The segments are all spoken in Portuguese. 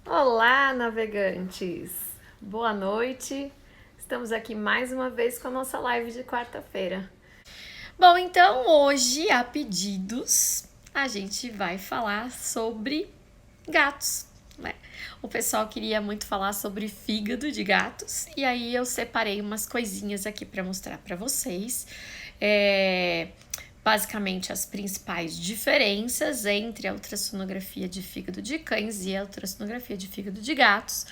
Olá, navegantes! Boa noite! Estamos aqui mais uma vez com a nossa live de quarta-feira. Bom, então hoje, a pedidos, a gente vai falar sobre gatos, né? O pessoal queria muito falar sobre fígado de gatos e aí eu separei umas coisinhas aqui para mostrar para vocês. Basicamente as principais diferenças entre a ultrassonografia de fígado de cães e a ultrassonografia de fígado de gatos.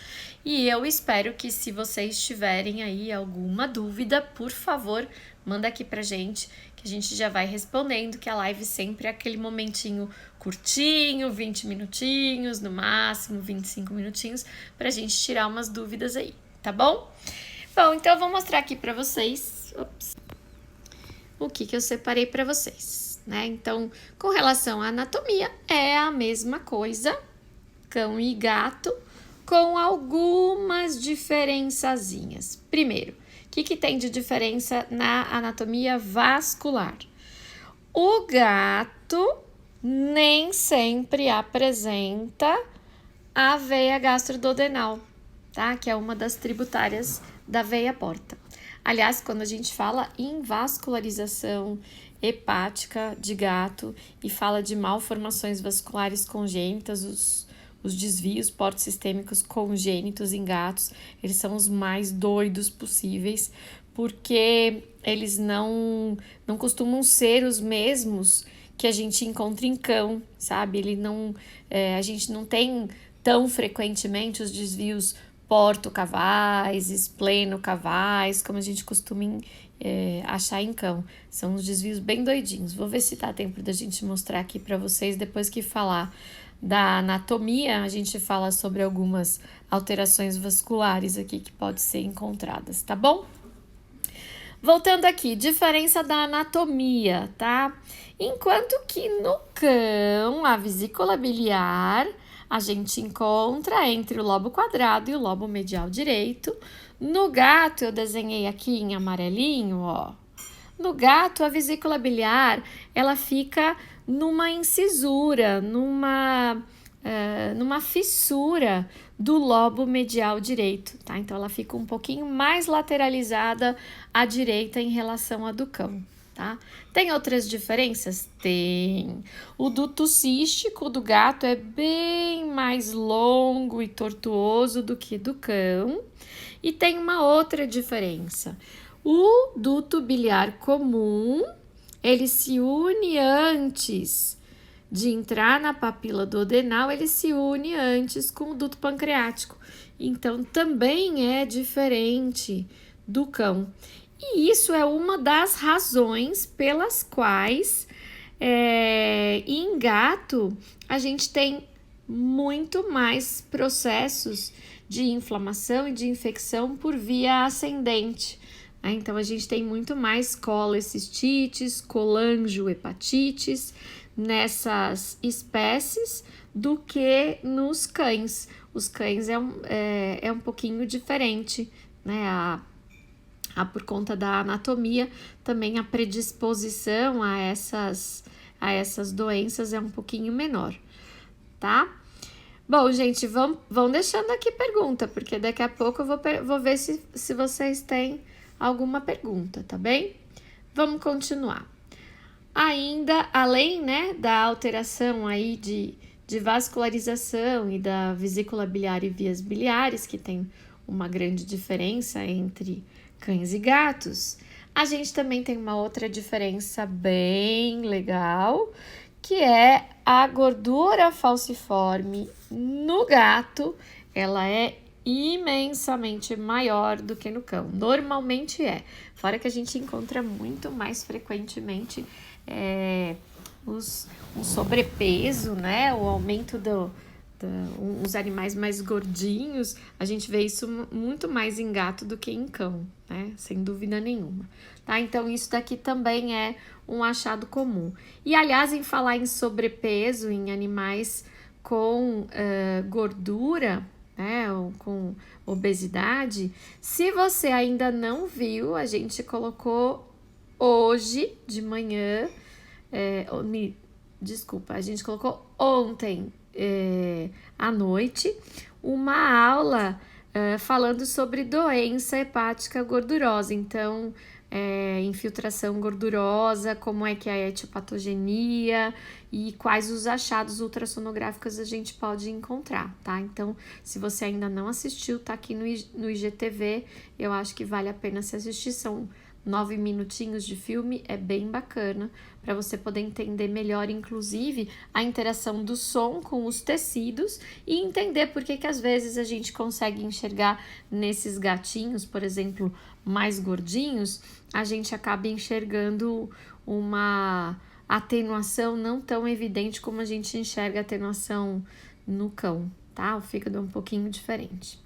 E eu espero que, se vocês tiverem aí alguma dúvida, por favor, manda aqui pra gente, que a gente já vai respondendo, que a live sempre é aquele momentinho curtinho, 20 minutinhos, no máximo 25 minutinhos, pra gente tirar umas dúvidas aí, tá bom? Bom, então eu vou mostrar aqui pra vocês o que eu separei para vocês, né? Então, com relação à anatomia, é a mesma coisa, cão e gato, com algumas diferençazinhas. Primeiro, o que tem de diferença na anatomia vascular? O gato nem sempre apresenta a veia gastroduodenal, tá? Que é uma das tributárias da veia porta. Aliás, quando a gente fala em vascularização hepática de gato e fala de malformações vasculares congênitas, os desvios portosistêmicos congênitos em gatos, eles são os mais doidos possíveis, porque eles não costumam ser os mesmos que a gente encontra em cão, sabe? A gente não tem tão frequentemente os desvios portocavais, esplenocavais, como a gente costuma achar em cão. São uns desvios bem doidinhos. Vou ver se dá tempo da gente mostrar aqui para vocês. Depois que falar da anatomia, a gente fala sobre algumas alterações vasculares aqui que podem ser encontradas, tá bom? Voltando aqui, diferença da anatomia, tá? Enquanto que no cão, a vesícula biliar, a gente encontra entre o lobo quadrado e o lobo medial direito. No gato, eu desenhei aqui em amarelinho, ó. No gato, a vesícula biliar, ela fica numa incisura, numa fissura do lobo medial direito, tá? Então, ela fica um pouquinho mais lateralizada à direita em relação à do cão, tá? Tem outras diferenças? Tem. O duto cístico do gato é bem mais longo e tortuoso do que do cão. E tem uma outra diferença. O duto biliar comum, ele se une antes de entrar na papila duodenal, ele se une antes com o duto pancreático. Então, também é diferente do cão. E isso é uma das razões pelas quais em gato a gente tem muito mais processos de inflamação e de infecção por via ascendente. Então, a gente tem muito mais colecistites, colangiohepatites nessas espécies do que nos cães. Os cães é um pouquinho diferente, né? Por conta da anatomia, também a predisposição a essas doenças é um pouquinho menor, tá? Bom, gente, vão deixando aqui pergunta, porque daqui a pouco eu vou ver se vocês têm alguma pergunta, tá bem? Vamos continuar. Ainda, além, né, da alteração aí de vascularização e da vesícula biliar e vias biliares, que tem uma grande diferença entre cães e gatos, a gente também tem uma outra diferença bem legal, que é a gordura falciforme no gato. Ela é imensamente maior do que no cão. Normalmente é. Fora que a gente encontra muito mais frequentemente o sobrepeso, né? O aumento os animais mais gordinhos, a gente vê isso muito mais em gato do que em cão, né? Sem dúvida nenhuma, tá? Então, isso daqui também é um achado comum. E, aliás, em falar em sobrepeso em animais com gordura, né? Ou com obesidade, se você ainda não viu, a gente colocou hoje de manhã, desculpa, a gente colocou ontem à noite uma aula falando sobre doença hepática gordurosa. Então, infiltração gordurosa, como é que é a etiopatogenia e quais os achados ultrassonográficos a gente pode encontrar, tá? Então, se você ainda não assistiu, tá aqui no IGTV, eu acho que vale a pena se assistir, são 9 minutinhos de filme, é bem bacana para você poder entender melhor, inclusive, a interação do som com os tecidos e entender por que às vezes a gente consegue enxergar nesses gatinhos, por exemplo, mais gordinhos, a gente acaba enxergando uma atenuação não tão evidente como a gente enxerga a atenuação no cão, tá? O fígado é um pouquinho diferente.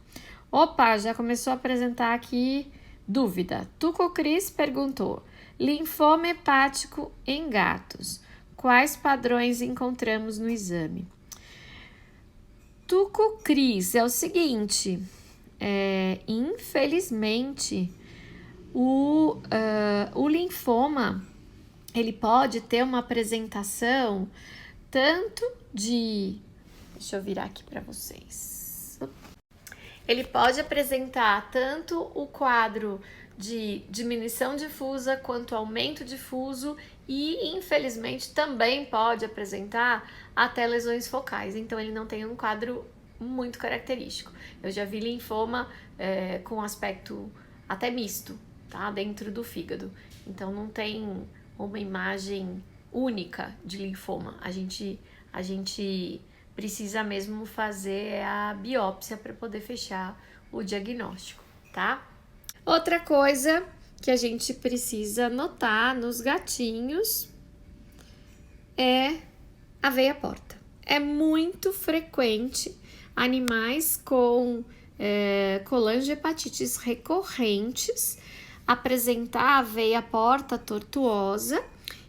Opa, já começou a apresentar aqui dúvida. Tuco Cris perguntou: linfoma hepático em gatos, quais padrões encontramos no exame? Tuco Cris, é o seguinte, infelizmente, o linfoma, ele pode ter uma apresentação tanto de... Deixa eu virar aqui para vocês. Ele pode apresentar tanto o quadro de diminuição difusa quanto aumento difuso e, infelizmente, também pode apresentar até lesões focais. Então, ele não tem um quadro muito característico. Eu já vi linfoma com aspecto até misto, tá? Dentro do fígado. Então, não tem uma imagem única de linfoma. A gente precisa mesmo fazer a biópsia para poder fechar o diagnóstico, tá? Outra coisa que a gente precisa notar nos gatinhos é a veia porta. É muito frequente animais com colangiopatites recorrentes apresentar a veia porta tortuosa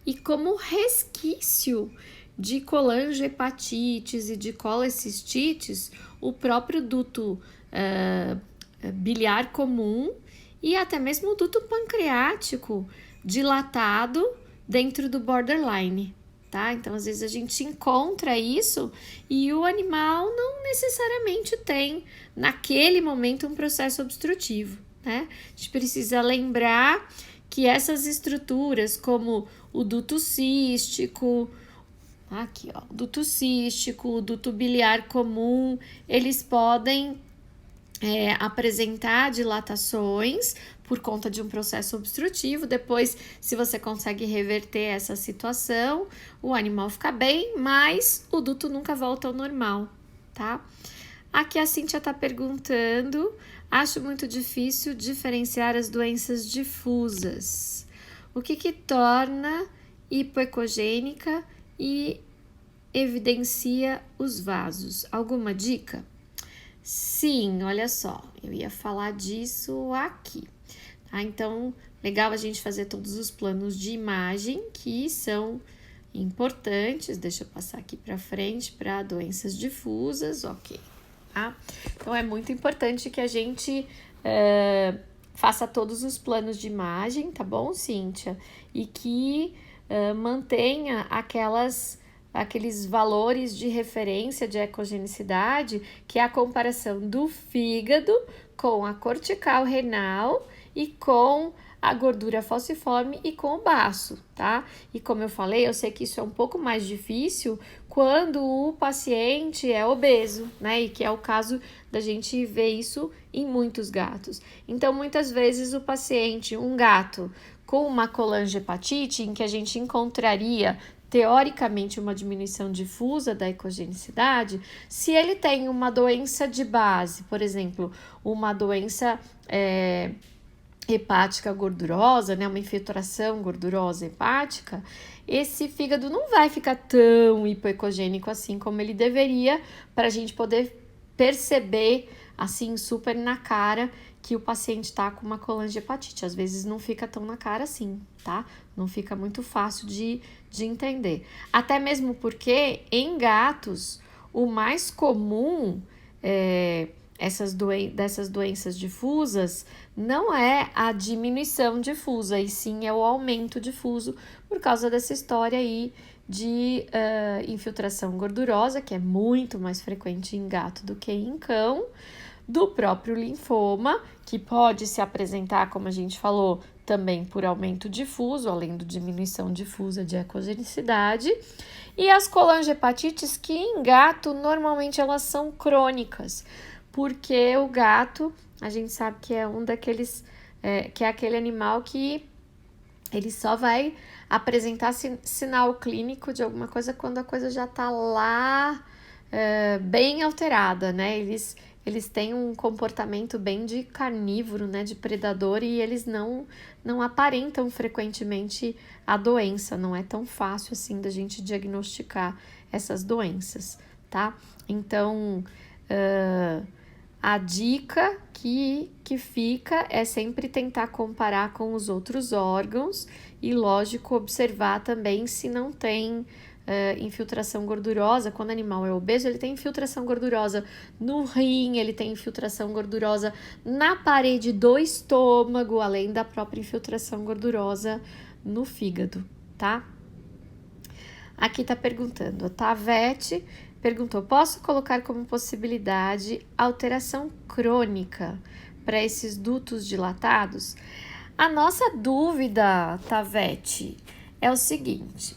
e como resquício de colangiopatites e de colecistites, o próprio duto biliar comum e até mesmo o duto pancreático dilatado dentro do borderline, tá? Então, às vezes a gente encontra isso e o animal não necessariamente tem, naquele momento, um processo obstrutivo, né? A gente precisa lembrar que essas estruturas, como o duto cístico, aqui, ó, o duto cístico, o duto biliar comum, eles podem apresentar dilatações por conta de um processo obstrutivo. Depois, se você consegue reverter essa situação, o animal fica bem, mas o duto nunca volta ao normal, tá? Aqui a Cíntia tá perguntando: acho muito difícil diferenciar as doenças difusas. O que torna hipoecogênica e evidencia os vasos? Alguma dica? Sim, olha só, eu ia falar disso aqui, tá? Então, legal a gente fazer todos os planos de imagem que são importantes. Deixa eu passar aqui para frente para doenças difusas, ok, tá? Então, é muito importante que a gente faça todos os planos de imagem, tá bom, Cíntia? E que mantenha aqueles valores de referência de ecogenicidade, que é a comparação do fígado com a cortical renal e com a gordura falciforme e com o baço, tá? E como eu falei, eu sei que isso é um pouco mais difícil quando o paciente é obeso, né? E que é o caso da gente ver isso em muitos gatos. Então, muitas vezes o paciente, um gato com uma colangiopatite, em que a gente encontraria teoricamente uma diminuição difusa da ecogenicidade, se ele tem uma doença de base, por exemplo, uma doença hepática gordurosa, né, uma infiltração gordurosa hepática, esse fígado não vai ficar tão hipoecogênico assim como ele deveria, para a gente poder perceber assim super na cara que o paciente está com uma colangiopatite. Às vezes não fica tão na cara assim, tá? Não fica muito fácil de entender. Até mesmo porque em gatos o mais comum dessas doenças difusas não é a diminuição difusa, e sim é o aumento difuso por causa dessa história aí de infiltração gordurosa, que é muito mais frequente em gato do que em cão, do próprio linfoma, que pode se apresentar, como a gente falou, também por aumento difuso, além da diminuição difusa de ecogenicidade, e as colangiopatites, que em gato normalmente elas são crônicas, porque o gato, a gente sabe que é um daqueles, que é aquele animal que ele só vai apresentar sinal clínico de alguma coisa quando a coisa já tá lá bem alterada, né? Eles têm um comportamento bem de carnívoro, né, de predador, e eles não aparentam frequentemente a doença, não é tão fácil assim da gente diagnosticar essas doenças, tá? Então, a dica que fica é sempre tentar comparar com os outros órgãos e, lógico, observar também se não tem infiltração gordurosa. Quando o animal é obeso, ele tem infiltração gordurosa no rim, ele tem infiltração gordurosa na parede do estômago, além da própria infiltração gordurosa no fígado, tá? Aqui tá perguntando, a Tavete perguntou, posso colocar como possibilidade alteração crônica para esses dutos dilatados? A nossa dúvida, Tavete, é o seguinte,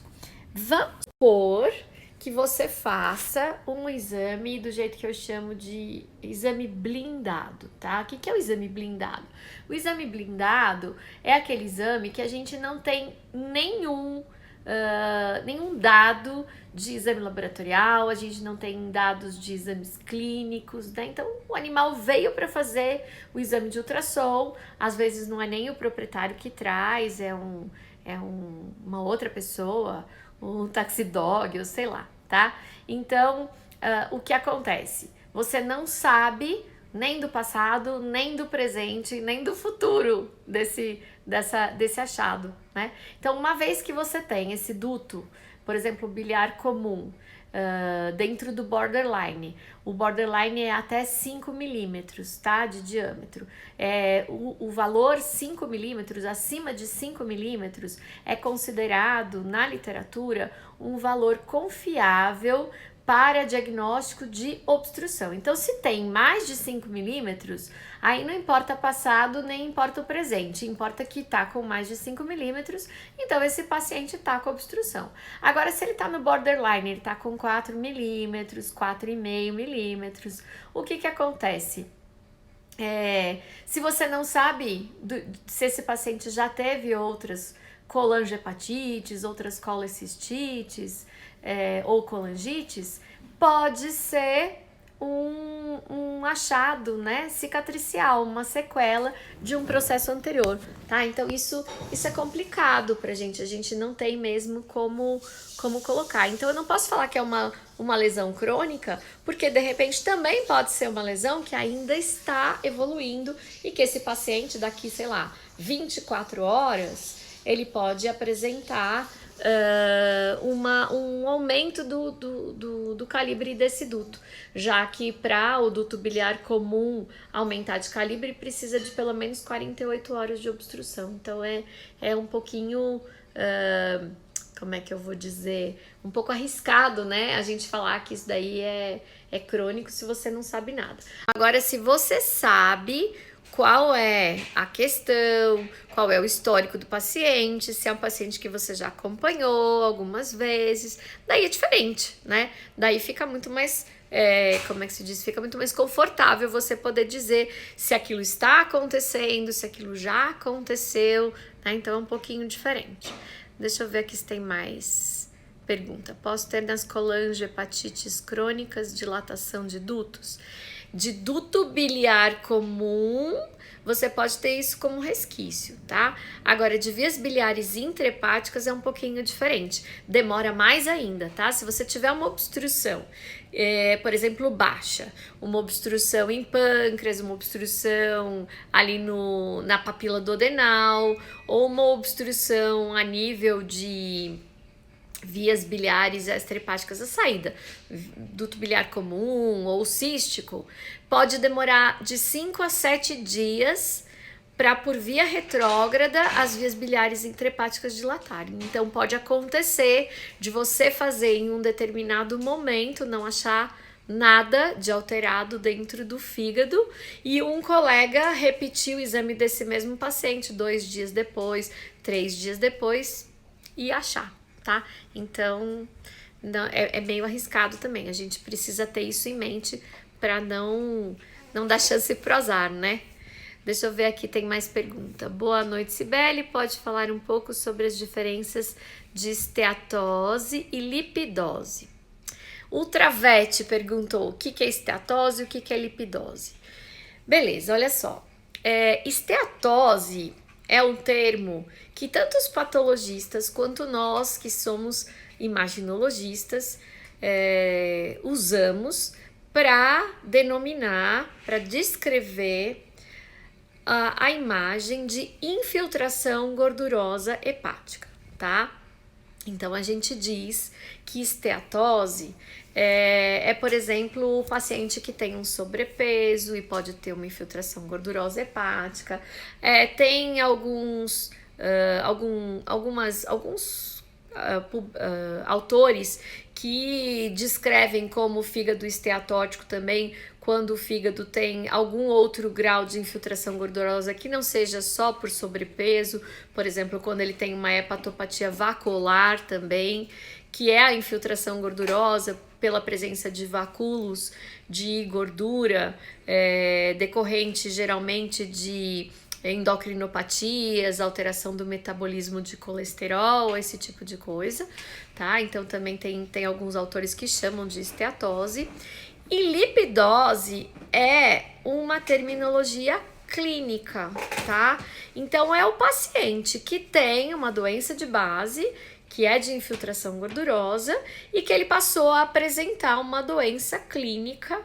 vamos supor que você faça um exame do jeito que eu chamo de exame blindado, tá? O que é o exame blindado? O exame blindado é aquele exame que a gente não tem nenhum dado de exame laboratorial, a gente não tem dados de exames clínicos, né? Então, o animal veio para fazer o exame de ultrassom, às vezes não é nem o proprietário que traz, uma outra pessoa, um taxidog, ou sei lá, tá? Então, o que acontece? Você não sabe nem do passado, nem do presente, nem do futuro desse achado, né? Então, uma vez que você tem esse duto, por exemplo, biliar comum, dentro do borderline, o borderline é até 5 milímetros, tá? De diâmetro. O valor 5 milímetros, acima de 5 milímetros, é considerado na literatura um valor confiável para diagnóstico de obstrução. Então, se tem mais de 5 milímetros, aí não importa passado, nem importa o presente, importa que tá com mais de 5 milímetros, então esse paciente tá com obstrução. Agora, se ele tá no borderline, ele tá com 4 milímetros, 4,5 milímetros, o que acontece? Se você não sabe se esse paciente já teve outras colangiopatites, outras colecistites, ou colangites, pode ser um achado, né, cicatricial, uma sequela de um processo anterior, tá? Então isso é complicado pra gente, a gente não tem mesmo como colocar. Então eu não posso falar que é uma lesão crônica, porque de repente também pode ser uma lesão que ainda está evoluindo e que esse paciente daqui, sei lá, 24 horas, ele pode apresentar um aumento do calibre desse duto, já que para o duto biliar comum aumentar de calibre precisa de pelo menos 48 horas de obstrução. Então é um pouquinho, como é que eu vou dizer, um pouco arriscado, né, a gente falar que isso daí é crônico se você não sabe nada. Agora, se você sabe qual é a questão, qual é o histórico do paciente, se é um paciente que você já acompanhou algumas vezes, daí é diferente, né? Daí fica muito mais, como é que se diz? Fica muito mais confortável você poder dizer se aquilo está acontecendo, se aquilo já aconteceu, né? Então é um pouquinho diferente. Deixa eu ver aqui se tem mais pergunta. Posso ter nas colangiopatites crônicas dilatação de dutos? De duto biliar comum, você pode ter isso como resquício, tá? Agora, de vias biliares intrahepáticas é um pouquinho diferente, demora mais ainda, tá? Se você tiver uma obstrução, por exemplo, baixa, uma obstrução em pâncreas, uma obstrução ali na papila duodenal, ou uma obstrução a nível de vias biliares extrahepáticas, a saída, duto biliar comum ou cístico, pode demorar de 5 a 7 dias para, por via retrógrada, as vias biliares intrahepáticas dilatarem. Então, pode acontecer de você fazer em um determinado momento, não achar nada de alterado dentro do fígado e um colega repetir o exame desse mesmo paciente 2 dias depois, 3 dias depois e achar, tá? Então, não, é meio arriscado também. A gente precisa ter isso em mente para não dar chance pro azar, né? Deixa eu ver aqui, tem mais pergunta. Boa noite, Cibele. Pode falar um pouco sobre as diferenças de esteatose e lipidose? Ultravete perguntou o que é esteatose e o que é lipidose. Beleza, olha só. Esteatose é um termo que tanto os patologistas quanto nós que somos imaginologistas usamos para denominar, para descrever a imagem de infiltração gordurosa hepática, tá? Então, a gente diz que esteatose por exemplo, o paciente que tem um sobrepeso e pode ter uma infiltração gordurosa hepática. Tem alguns autores que descrevem como fígado esteatótico também, quando o fígado tem algum outro grau de infiltração gordurosa que não seja só por sobrepeso, por exemplo, quando ele tem uma hepatopatia vacuolar também, que é a infiltração gordurosa pela presença de vacúolos de gordura, decorrente geralmente de endocrinopatias, alteração do metabolismo de colesterol, esse tipo de coisa, tá? Então também tem alguns autores que chamam de esteatose. E lipidose é uma terminologia clínica, tá? Então é o paciente que tem uma doença de base, que é de infiltração gordurosa, e que ele passou a apresentar uma doença clínica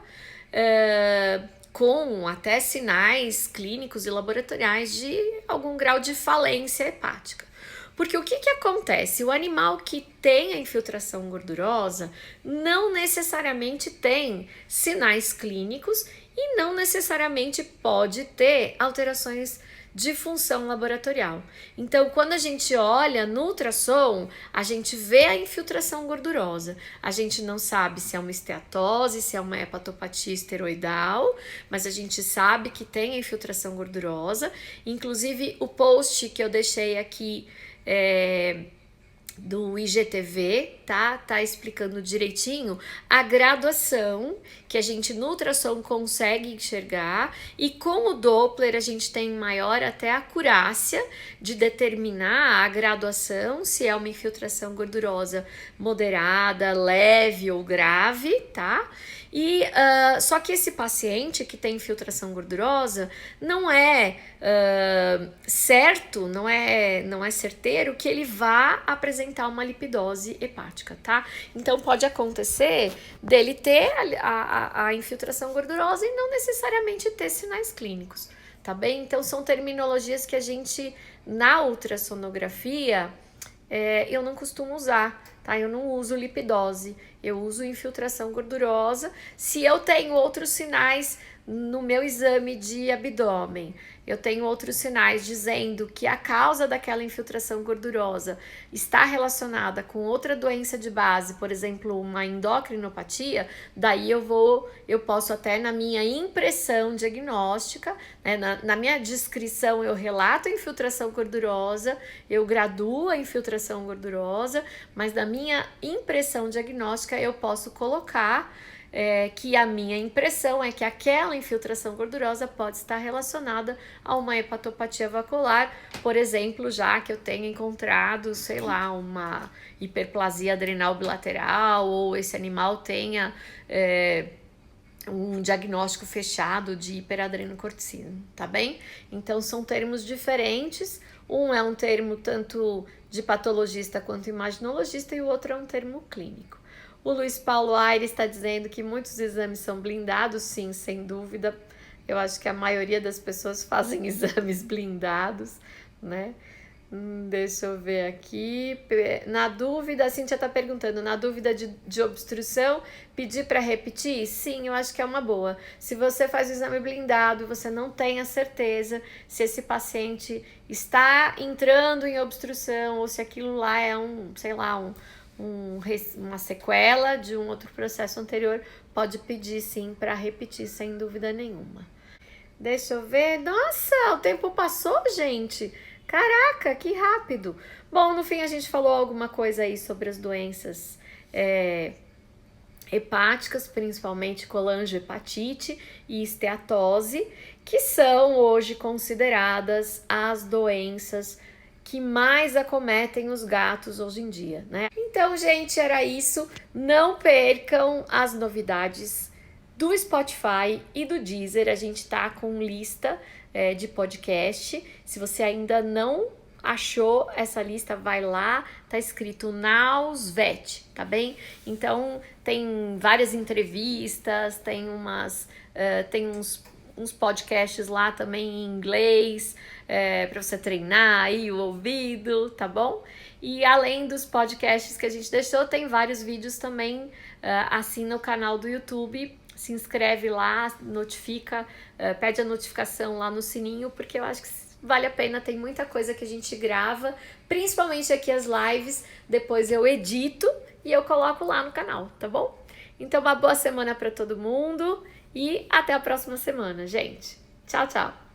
com até sinais clínicos e laboratoriais de algum grau de falência hepática. Porque o que acontece? O animal que tem a infiltração gordurosa não necessariamente tem sinais clínicos e não necessariamente pode ter alterações de função laboratorial. Então, quando a gente olha no ultrassom, a gente vê a infiltração gordurosa. A gente não sabe se é uma esteatose, se é uma hepatopatia esteroidal, mas a gente sabe que tem a infiltração gordurosa. Inclusive, o post que eu deixei aqui do IGTV, tá explicando direitinho a graduação que a gente no ultrassom consegue enxergar, e com o Doppler a gente tem maior até acurácia de determinar a graduação, se é uma infiltração gordurosa moderada, leve ou grave, tá? E só que esse paciente que tem infiltração gordurosa não é certo, não é certeiro que ele vá apresentar uma lipidose hepática, tá? Então pode acontecer dele ter a infiltração gordurosa e não necessariamente ter sinais clínicos, tá bem? Então são terminologias que a gente na ultrassonografia eu não costumo usar, tá? Eu não uso lipidose, eu uso infiltração gordurosa. Se eu tenho outros sinais no meu exame de abdômen, eu tenho outros sinais dizendo que a causa daquela infiltração gordurosa está relacionada com outra doença de base, por exemplo, uma endocrinopatia, daí eu posso até na minha impressão diagnóstica, né, na minha descrição eu relato a infiltração gordurosa, eu graduo a infiltração gordurosa, mas na minha impressão diagnóstica eu posso colocar que a minha impressão é que aquela infiltração gordurosa pode estar relacionada a uma hepatopatia vacuolar, por exemplo, já que eu tenha encontrado, sei lá, uma hiperplasia adrenal bilateral, ou esse animal tenha um diagnóstico fechado de hiperadrenocorticismo, tá bem? Então são termos diferentes, um é um termo tanto de patologista quanto imaginologista e o outro é um termo clínico. O Luiz Paulo Aires está dizendo que muitos exames são blindados, sim, sem dúvida. Eu acho que a maioria das pessoas fazem exames blindados, né? Deixa eu ver aqui. Na dúvida, a Cíntia tá perguntando, na dúvida de obstrução, pedir para repetir? Sim, eu acho que é uma boa. Se você faz o exame blindado e você não tem a certeza se esse paciente está entrando em obstrução ou se aquilo lá é uma sequela de um outro processo anterior, pode pedir sim para repetir sem dúvida nenhuma. Deixa eu ver. Nossa, o tempo passou, gente. Caraca, que rápido! Bom, no fim a gente falou alguma coisa aí sobre as doenças hepáticas, principalmente colangiohepatite e esteatose, que são hoje consideradas as doenças que mais acometem os gatos hoje em dia, né? Então, gente, era isso. Não percam as novidades do Spotify e do Deezer. A gente tá com lista de podcast. Se você ainda não achou essa lista, vai lá, tá escrito Naus Vet, tá bem? Então tem várias entrevistas, tem uns podcasts lá também em inglês, para você treinar aí o ouvido, tá bom? E além dos podcasts que a gente deixou, tem vários vídeos também, assina o canal do YouTube, se inscreve lá, notifica, pede a notificação lá no sininho, porque eu acho que vale a pena, tem muita coisa que a gente grava, principalmente aqui as lives, depois eu edito e eu coloco lá no canal, tá bom? Então uma boa semana para todo mundo e até a próxima semana, gente. Tchau, tchau!